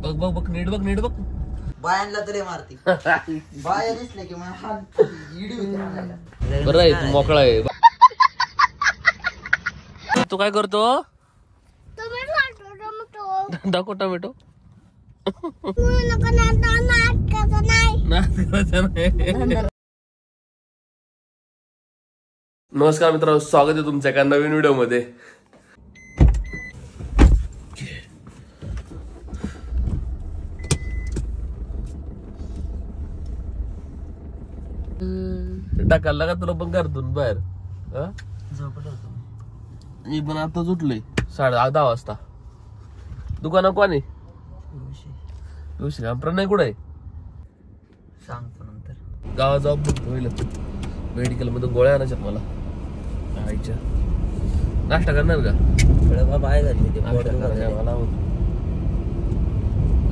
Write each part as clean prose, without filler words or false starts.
बघ बघ नीट बघ बायांना तरी मारती बाया दिसले की बरं आहे तू मोकळा आहे. तू काय करतो? दाखव टोमॅटो. नमस्कार मित्रांनो, स्वागत आहे तुमच्या एका नवीन व्हिडिओ मध्ये. टाकायला का तुला पण करतून बाहेर? मी पण आता उठलोय 10:30 वाजता. दुकानात कोण आहे? प्रणय कुठे आहे? सांगतो नंतर. गावात जाऊ होईल. मेडिकल मधून गोळ्या आणायच्यात मला आईच्या. नाश्ता करणार का?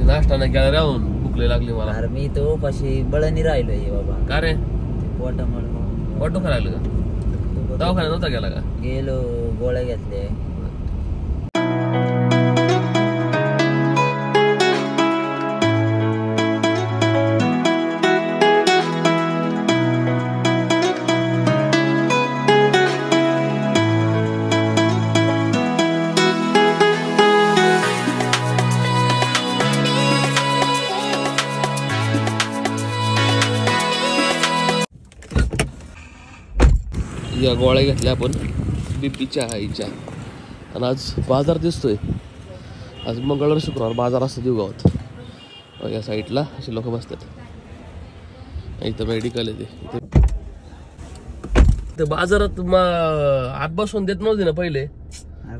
नाश्ता नाही केला राहून भूक लागली मला. अरे मी तो पाशी बळणी राहिलोय बाबा. का रे? पोटामुळे पोट दुखायला लागलं का? दवाखान्यात नव्हता गेला का? गेलो, गोळ्या घेतले. या गोळ्या घेतल्या आपण बीपीच्या आईच्या. आणि आज बाजार दिसतोय. आज मंगळवार शुक्रवार बाजार असतो देवगावात. या साईडला असे लोक बसतात. इथं मेडिकल आहे ते बाजारात आत बसून देत नव्हते ना पहिले,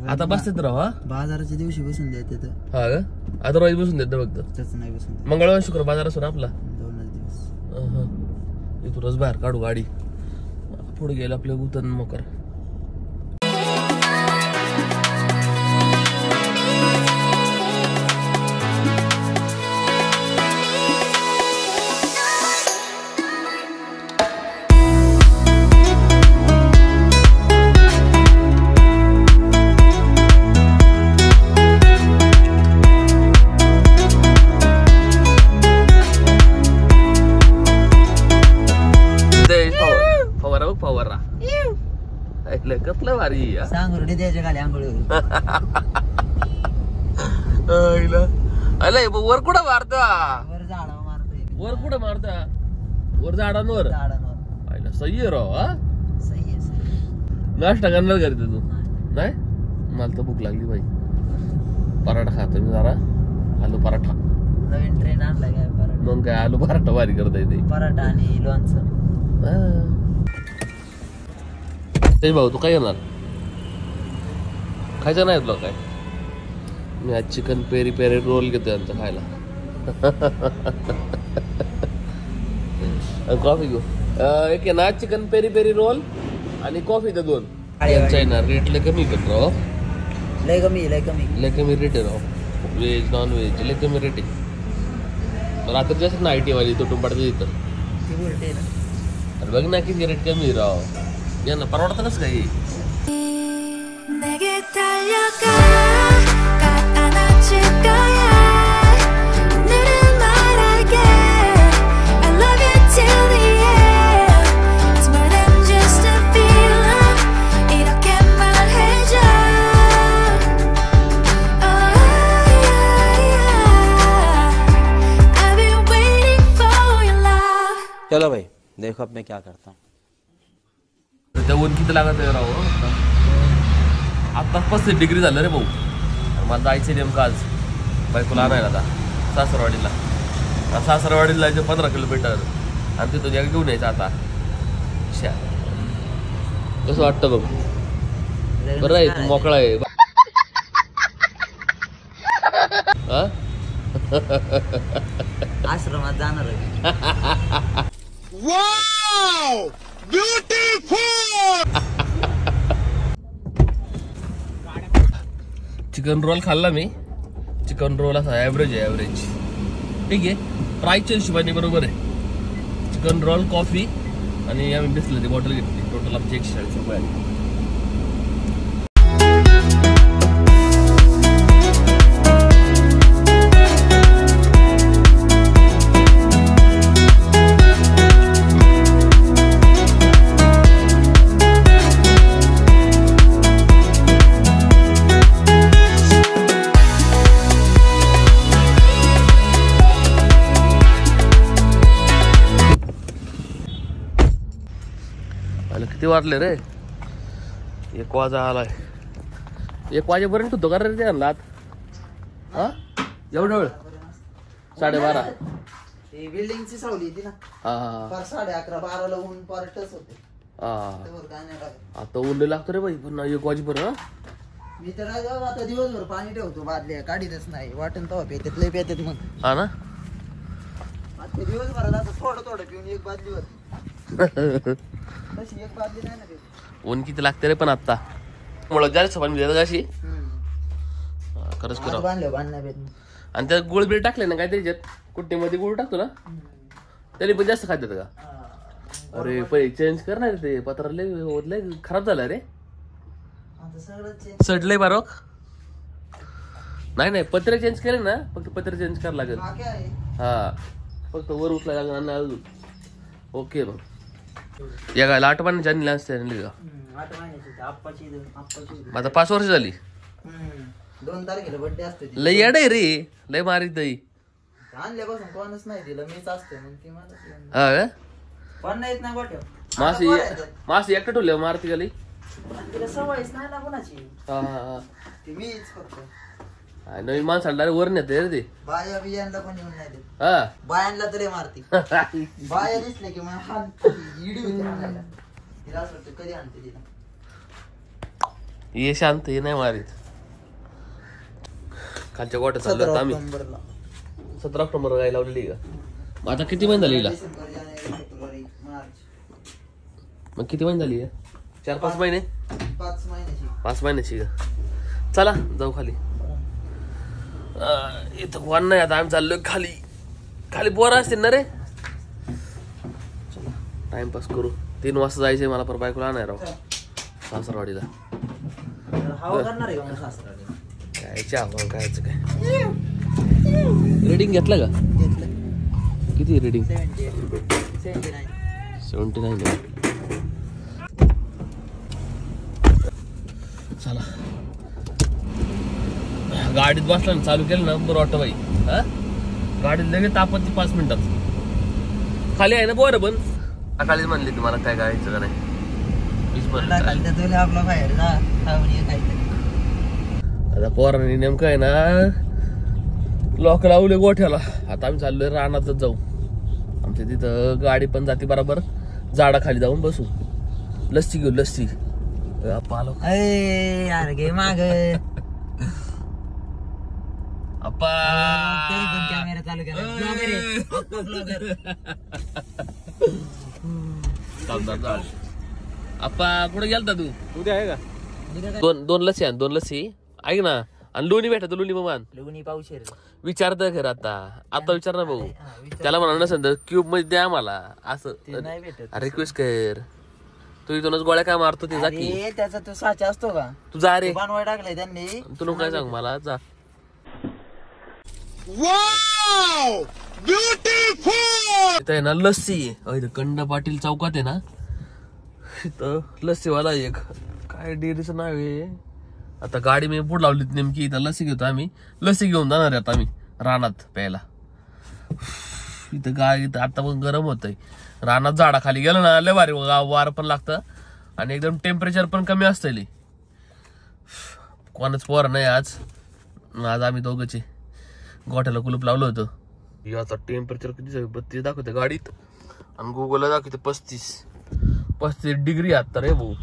आता बसतात राव. हा, बाजाराच्या दिवशी बसून देते. हा का? अदरवाईज बसून देत फक्त. नाही बसून. मंगळवार शुक्रवार बाजार असतो ना आपला. 2 दिवस. इथूनच बाहेर काढू गाडी. पुढे गेलं आपलं उतन मोकर. कसलं भारी सांगुर्डी द्यायच्या खाली आंघोळीवर. वर कुठं मारता? वर झाडावर मारतोय. वर कुठं मारता? वर झाडांवर. सही आहे राव. हा, सही आहे. नाश्ता करणार का तू? नाही, मला तर भूक लागली बाई. पराठा खातो मी जरा. आलू पराठा नवीन ट्रेन आणला काय? पराठा. मग काय आलू पराठा भारी करता येते. पराठा आणि लोणचं. भाऊ तू काय येणार? खायचं नाही तुला काय? मी आज चिकन पेरी पेरी रोल घेतोय आमचा खायला. कॉफी घेऊ. एक आहे ना चिकन पेरी पेरी रोल आणि कॉफी ते 2. येणार रेट लय कमी पण राव. लय कमी रेट आहे राव. व्हेज नॉन व्हेज लय कमी रेट आहे. रात्री जास्त ना IT वाली तो टुंबाडचं इथं. अरे बघ ना किती रेट कमी राव. यांना परवडतं कसं काही? चलो भाई देखो अब मैं क्या करता हूँ. त्या ऊन किती लागत आहे राव. आता 35 डिग्री झालं रे भाऊ. मला जायचं नेमकं आज बायकोला आणायला आता सासरवाडीला. सासरवाडीला जायचं 15 किलोमीटर आणि तिथून घेऊन यायचं आता. कसं वाटतं बघ? बरं आहे तू मोकळा आहे. आश्रमात जाणार आहे. चिकन रोल खाल्ला मी. चिकन रोल असा ॲव्हरेज आहे. ठीक आहे, प्राईसच्या हिशोबाने बरोबर आहे. चिकन रोल, कॉफी आणि आम्ही बिस्लरी बॉटल घेतली. टोटल आमची 140 रुपये आली. किती वाजले रे? 1 वाजा आलाय. 1 वाजेपर्यंत होतो का रे ते आणला? हा एवढं वेळ? 12:30. ते बिल्डिंगची सावली होती ना. हा फार 11:30-12ला ऊन पार्टच होते. हा त्यावर काय नाही लागत. आता ऊन लागतो रे बाई पुन्हा 1 वाजेपर्यंत. मी तर आता दिवसभर पाणी ठेवतो बादल्या काढीतच नाही वाटण तवा पेतात लय पेतात मग. हा ना. आता दिवसभरात आता थोडं पिऊन 1 बादली होती. तशी 1 बादली नाही ना पेत. ऊन किती लागते रे पण आता मुळे जास्त पाणी देतात अशी. खरंच करा बांधल्या पेत. आणि त्यात गुळ बिळ टाकले ना काय त्याच्यात कुट्टीमध्ये गुळ टाकतो ना त्याने पण जास्त खात का? अरे पहिले चेंज कर ना ते पत्र लय खराब झालं रे. सडलंय बारोक. नाही पत्र चेंज केले ना फक्त पत्र चेंज करावं लागेल. हा फक्त वर उचला लागेल अजून. ओके मग या गायला 8 महिन्याची आणली असते का? 8 महिन्याची. आता 5 वर्ष झाली. 2 तारखेला बर्थडे असतो. लय येड आहे रे लय मारी दही. आणल्यापासून कोणच नाही दिलं मीच असते मग ती मला. हा का? पण नाही ना गोठ्या. मासी एकटं ठेवलं मारती गाली. तिला सवयच नाही ना कोणाची. हा ती मीच फक्त. नवीन माणसाला वर नेते रे ते. बाया बियांना पण येऊन नाही देत. हा बायांना तरी मारती. बाया दिसले की मग हा इडी होती आणायला. तिला असं वाटतं कधी आणते तिला. ये शांत ये नाही मारीत. खालच्या गोट्यात चाललो आम्ही. 17 ऑक्टोबर गाय लावलेली का? मग आता किती महिने झाली? मग किती महिने झाली? 4-5 महिने. 5 महिन्याची का? चला जाऊ खाली. इथं कोण नाही आता आम्ही चाललोय खाली. खाली बोर असतील ना रे. चला टाइमपास करू. 3 वाजता जायचंय मला पर बायकोला आणाय राव सासरवाडीला. काय चहा कायचं काय. रीडिंग घेतलं का? किती रीडिंग? 79. चला गाडीत बसला ना चालू केलं ना बरं वाटतं बाई. हा गाडीत लगेच तापत 5 मिनिटात खाली आहे ना बोर. पण सकाळीच म्हणली तुम्हाला काय गायचं का नाही. आपला बाहेर आता पोरांनी नेमकं आहे ना लॉक लावले गोठ्याला. आता आम्ही चाललोय रानातच जाऊ. आमच्या तिथं गाडी पण जाते बरोबर. झाडा खाली जाऊन बसू. लस्सी घेऊ लस्सी. पालो यार गे माग अप्पा कॅमेरा चालू केला. अप्पा कुठे गेलता तू? उद्या आहे का? 2 लस्सी आण. 2 लस्सी ऐक ना. आणि लोणी भेटत लोणी मग आण. लोणी पावशेर विचारत खरं आता विचार ना भाऊ. त्याला म्हणा नसेल तर क्यूब मध्ये द्या मला असं नाही भेटत. रिक्वेस्ट कर. तू इथूनच गोळ्या काय मारतो ते जा की. त्याचा तो साचा असतो का? तू जा रे. बनवाय टाकलाय त्यांनी. तू नको काय सांग मला जा. इथं आहे ना लस्सी. कंड पाटील चौकात आहे ना इथं लस्सीवाला एक काय डेअरीचं नाव आहे. आता गाडी मी पुढे लावली नेमकी. इथं लस्सी घेतो आम्ही. लस्सी घेऊन जाणार आहे आता आम्ही रानात प्यायला. इथं गाय इथं आता पण गरम होतंय. रानात झाडाखाली गेलं ना लय भारी वार पण लागतं आणि एकदम टेम्परेचर पण कमी असतं. कोणाच पोर नाही आज. आम्ही दोघंचे गोठ्याला कुलूप लावलं होतं. याचा टेम्परेचर किती 32 दाखवते गाडीत आणि गुगलला दाखवते 35 डिग्री आता रे भाऊ.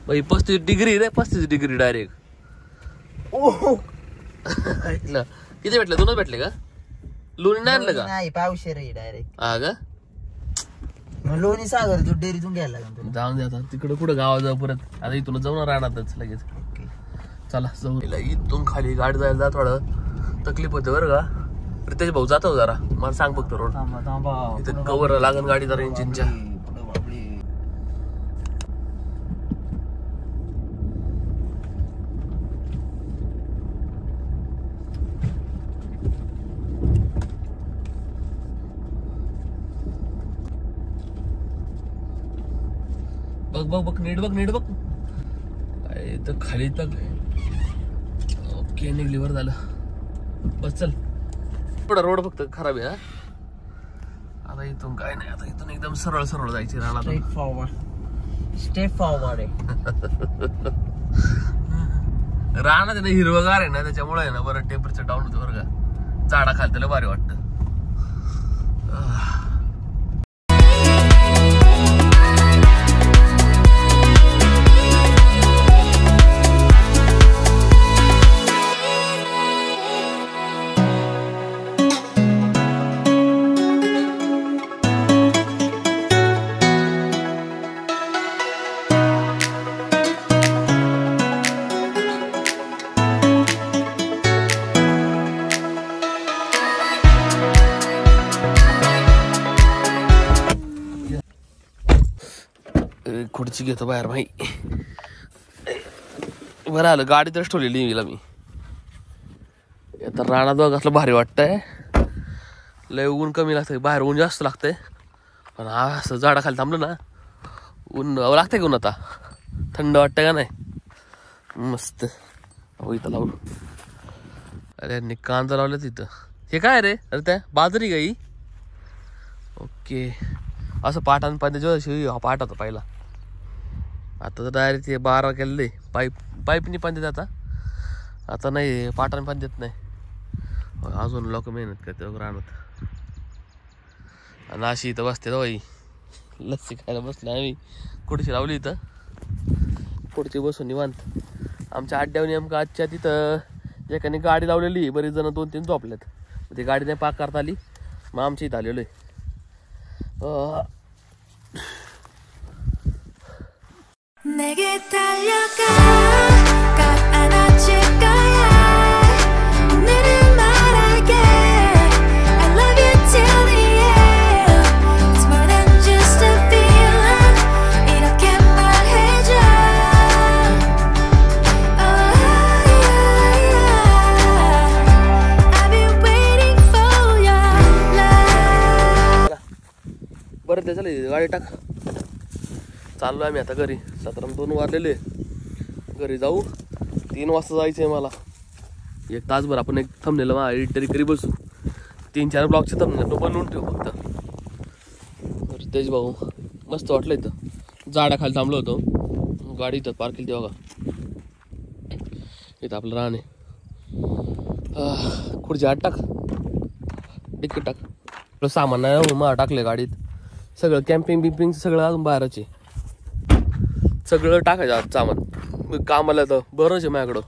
35 डिग्री रे. 35 डिग्री डायरेक्ट. किती भेटले? 2च भेटले का? लोणी नाही आणलं का? नाही पावशेर डायरेक्ट. हा का? लोणी सागर तू डेअरीतून घ्यायला लागेल. जाऊन दे आता तिकडे कुठं गावात जाऊ परत. आता इथून जाऊ ना रानातच लगेच. चला जाऊ. इथून खाली गाडी जायला जा थोडं तकलीफ होते बरं का. रितेश भाऊ जातो जरा मला सांग फक्त रोड. इथे कवर लागन गाडी जरा इंजिनच्या. बघ नीट बघ काय तर खाली तक. ओके निघली वर झालं. बस चल. थोडा रोड फक्त खराब आहे. आता इथून काय नाही. आता इथून एकदम सरळ जायची रानात. स्टेप फॉरवर्ड आहे. राहणार आहे ना, हिरवगार आहे ना, त्याच्यामुळे आहे ना बरं टेम्परेचर डाऊन होतं बरं का. झाडा खाली त्याला भारी वाटतं. खुर्ची घेतो बाहेर भाई. बरं आलं गाडी तर ठेवलेली मी. आता राणा बघ असलं भारी वाटतंय. लय ऊन कमी लागतंय, बाहेर ऊन जास्त लागतंय. पण हा असं झाडाखाली थांबलं ना, ऊन लागतंय का ऊन आता थंड वाटतंय का नाही. मस्त हो इथं लावून. अरे यांनी कांदा लावलं तिथं. हे काय रे? अरे त्या बाजरी गाई. ओके असं पाटान पाण्याच्या हा पाट होता पहिला. आता तर डायरेक्ट ते 12 केलेले पाईपनी पाणी देत. आता नाही पाटाने पाणी देत नाही. अजून लोक मेहनत करते राहणार. आणि अशी इथं बसते बाई लस्सी खायला बसले आम्ही. खुर्ची लावली इथं, खुर्ची बसून निवांत. आमच्या अड्ड्यावर नेमकं आजच्या तिथं एकाने गाडी लावलेली. बरेच जण 2-3 झोपलेत. ती गाडी नाही पार्क करता आली, मग आमच्या इथं आलेलो आहे. 내게 달려가 꼭 안아줄 거야. 오늘은 말할게 I love you till the end. It's more than just a feeling. 이렇게 말해줘. Oh yeah. I've been waiting for your love. बरं ते चालेल गाडी टाक. चाललो आम्ही आता घरी. 2 वाजलेले. घरी जाऊ. 3 वाजता जायचं आहे मला. 1 तासभर आपण एक थंबनेल एडिटरी करी बसू. 3-4 ब्लॉगचे थंबनेल बनवून ठेवू फक्त. तेच भाऊ मस्त वाटलं इथं. झाडाखाली थांबलो होतो. गाडी इथं पार्क केली बघा. इथं आपलं राहणे. खुर्ची आत टाक, डिक्कीत टाक. आपलं सामान नाही मला टाकले गाडीत. सगळं कॅम्पिंग बिम्पिंग सगळं अजून बाहेरच आहे. सगळं टाकायचं आज सामान. कामाला तर बरंच आहे माझ्याकडं.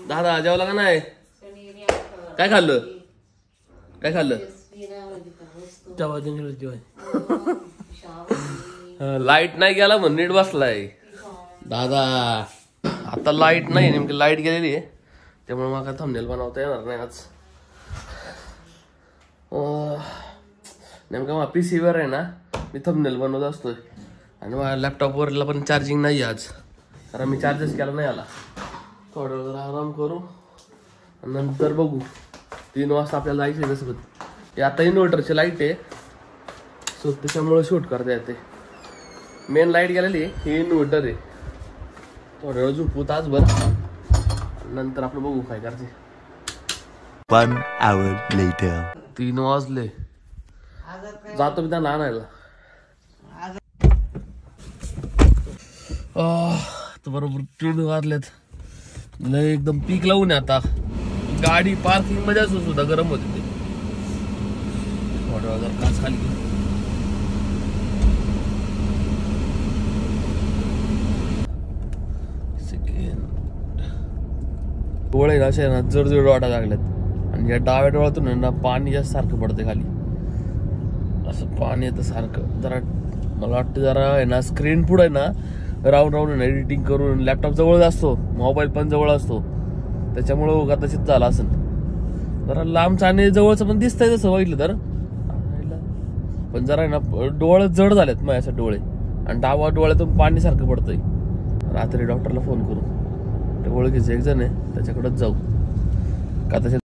दादा जेवला का नाही? काय खाल्लं? काय खाल्लं? लाईट नाही गेला म्हणून नीट बसलाय दादा. आता लाईट नाही, नेमकी लाईट गेलेली आहे त्यामुळे मला थंबनेल बनवता येणार नाही आज. नेमका माझ्या PC वर आहे ना मी थंबनेल बनवत असतोय. आणि माझ्या लॅपटॉपवरला पण चार्जिंग नाही आज, कारण मी चार्जेस केला नाही आला. थोडं वेळ आराम करू नंतर बघू. 3 वाजता आपल्याला जायचं आहे तसं. हे आता इन्व्हर्टरची लाईट आहे सो त्याच्यामुळे शूट करता येते. मेन लाईट गेलेली आहे, हे इन्व्हर्टर आहे. थोडं वेळ झोपू तासभर नंतर आपलं बघू काय करायचे. 1 hour later. 3 वाजले. जातो मी त्यांना आणायला. बरोबर 3 वाजलेत. लय एकदम पीक लावून आता. गाडी पार्किंग मध्ये असू सुद्धा गरम होते ते. थोडं जर काच खाली डोळे असे ना जड वाटायला लागलेत. आणि या डाव्या डोळ्यातून ना पाणी जास्त सारखं पडते खाली. असं पाणी येतं सारखं. जरा मला वाटतं जरा आहे ना स्क्रीन पुढे ना राहून राहून एडिटिंग करून लॅपटॉप जवळ असतो, मोबाईल पण जवळ असतो, त्याच्यामुळं कदाचित झाला असेल. जरा लांबचं आणि जवळचं पण दिसतंय तसं बघितलं तर, पण जरा ना डोळे जड झालेत माझ्यासाठी डोळे, आणि डावा डोळ्यातून पाणी सारखं पडतंय. रात्री डॉक्टरला फोन करू, ते ओळखीचं एक जण आहे त्याच्याकडेच जाऊ का तसे.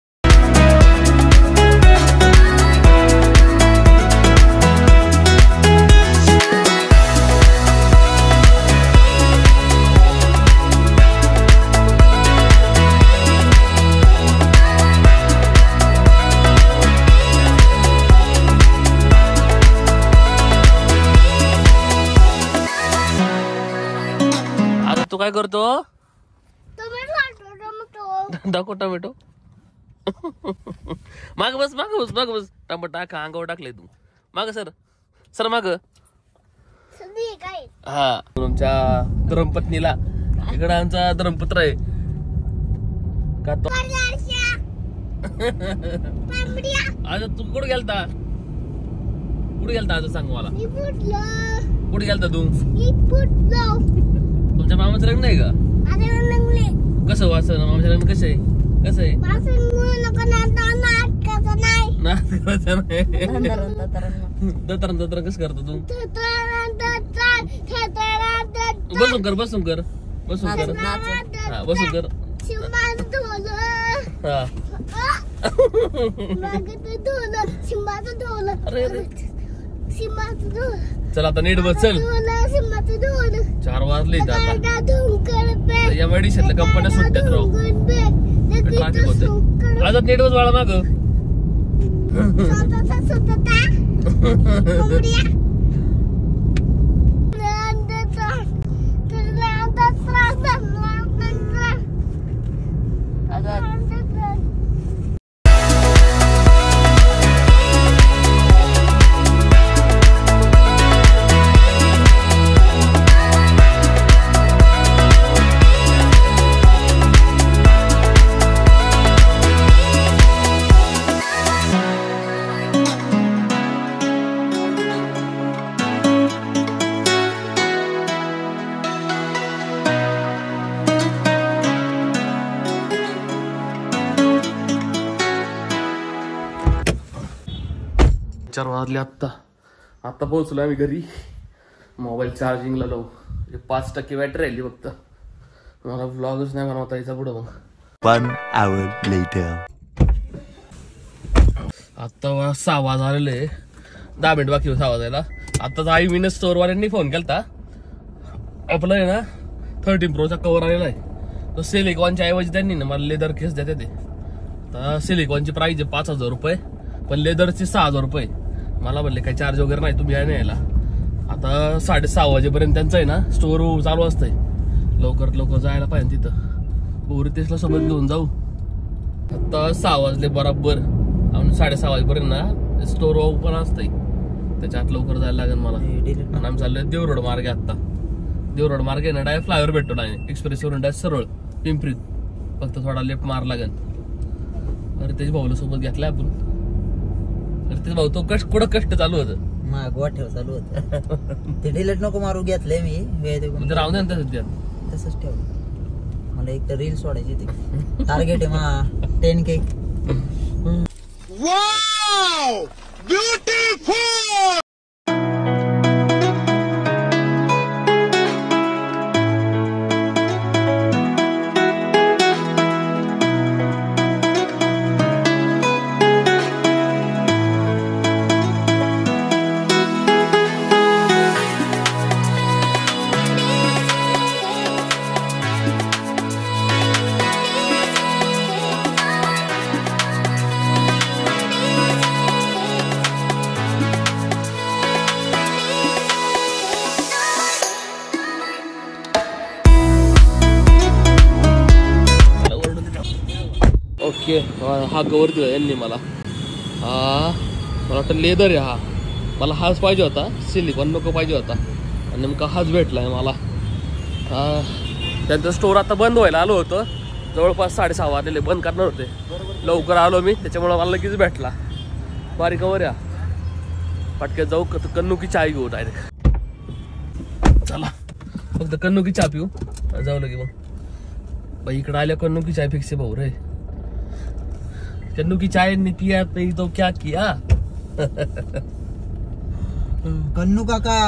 तू काय करतो? दाखव टोमॅटो. माग बस माग बस माग बस. टमाटा टाका अंगावर टाकले तू. माग सर सर माग. हा तुमच्या धर्मपत्नीला इकडे आमचा धर्मपुत्र आहे का तो. आज तू कुठे गेलता? कुठे गेलता आज सांग मला. कुठे गेलता तू? तुमच्या मामाचं लग्न आहे का? कसं वाचन मामाचं लग्न कसं आहे? कसं आहे? दतरण दतरण कसं करतो तू? बसून कर बसून कर बसून कर. हा बसून कर. हा चल आता नीट बस. चल 4 वाजले आता. या मेडिसिनच्या कंपन्या सुट्ट्यात राहू. ट्रॅफिक होते आज. नीट बस बाळा माग. चार वाजले आत्ता. आत्ता पोहोचलो आम्ही घरी. मोबाईल चार्जिंगला लावू. 5% बॅटरी राहिली फक्त. मला व्लॉगच नाही बनवता यायचा पुढं. मग 1 hour later. आत्ता 6 वाजले. 10 मिनिट बाकी 6 वाजायला. आत्ताच आई मीन स्टोअरवाल्यांनी फोन केलता. आपलं आहे ना 13 प्रोचा कवर आलेला आहे. तो सिलिकॉनच्या ऐवजी त्यांनी ना मला लेदर केस देते ते. आता सिलिकॉनची प्राइस आहे 5,000 रुपये, पण लेदरची 6,000 रुपये. मला म्हणले काही चार्ज वगैरे नाही, तुम्ही आहे ना यायला. आता 6:30 वाजेपर्यंत त्यांचं आहे ना स्टोअर चालू असतंय. लवकर लवकर जायला पाहिजे तिथं. रितेशला सोबत घेऊन जाऊ. आता 6 वाजले बरोबर. आणि 6:30 वाजेपर्यंत ना स्टोअर ओपन असतंय. त्याच्यात लवकर जायला लागेल मला. आणि आम्ही चाललोय देवरोड मार्गे. आता देवरोड मार्गे ना डायरेक्ट फ्लायओव्हर भेटतो ना एक्सप्रेस वरून डायरेक्ट सरळ पिंपरीत. फक्त थोडा लेफ्ट मार लागेल. रितेश भाऊला सोबत घेतलाय आपण. रितेश भाऊ तो कुठं कष्ट चालू होतं. गोठ्यावर चालू होत. ते डिलीट नको मारू घेतलंय मी. राहून द्या ना सध्या तसंच ठेव. मला एक तर रील सोडायची ते टार्गेट आहे मा 10K. Wow! Beautiful! ओके. हा कवर दिला यांनी मला. मला वाटतं लेदर आहे हा. मला हाच पाहिजे होता, सिलिकॉन नको पाहिजे होता. आणि नेमका हाच भेटलाय मला. त्यांचं स्टोअर आता बंद व्हायला आलो होतं. जवळपास 6:30 वाजलेले बंद करणार होते. लवकर आलो मी, त्याच्यामुळे मला लगेच भेटला. बारीक कवर या. पटक्यात जाऊ कन्नू की चाय घेऊ डायरेक्ट. चला फक्त कन्नू की चहा पिऊ जाऊ लगे मग. भाई इकडे आल्या कन्नू की चाय फिक्स भाऊ रे. कन्नू की चाय नहीं पिया नहीं तो क्या किया. कन्नू काका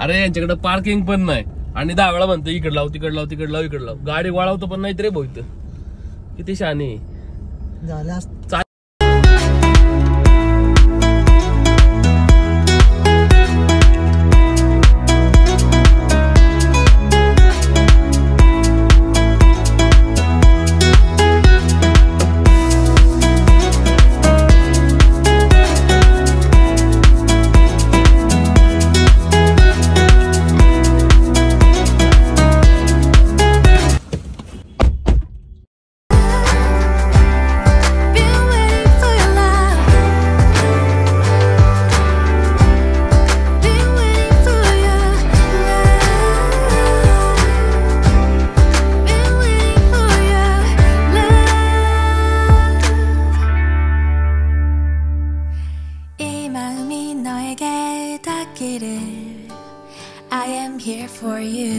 अरे यांच्याकडे पार्किंग पण नाही आणि 10 वेळा म्हणतो इकडे लाव तिकडे लाव तिकडे लाव इकडे लाव. गाडी वळवतो पण नाही रे भाऊ इथं. किती शहाणी झाला. I am here for you.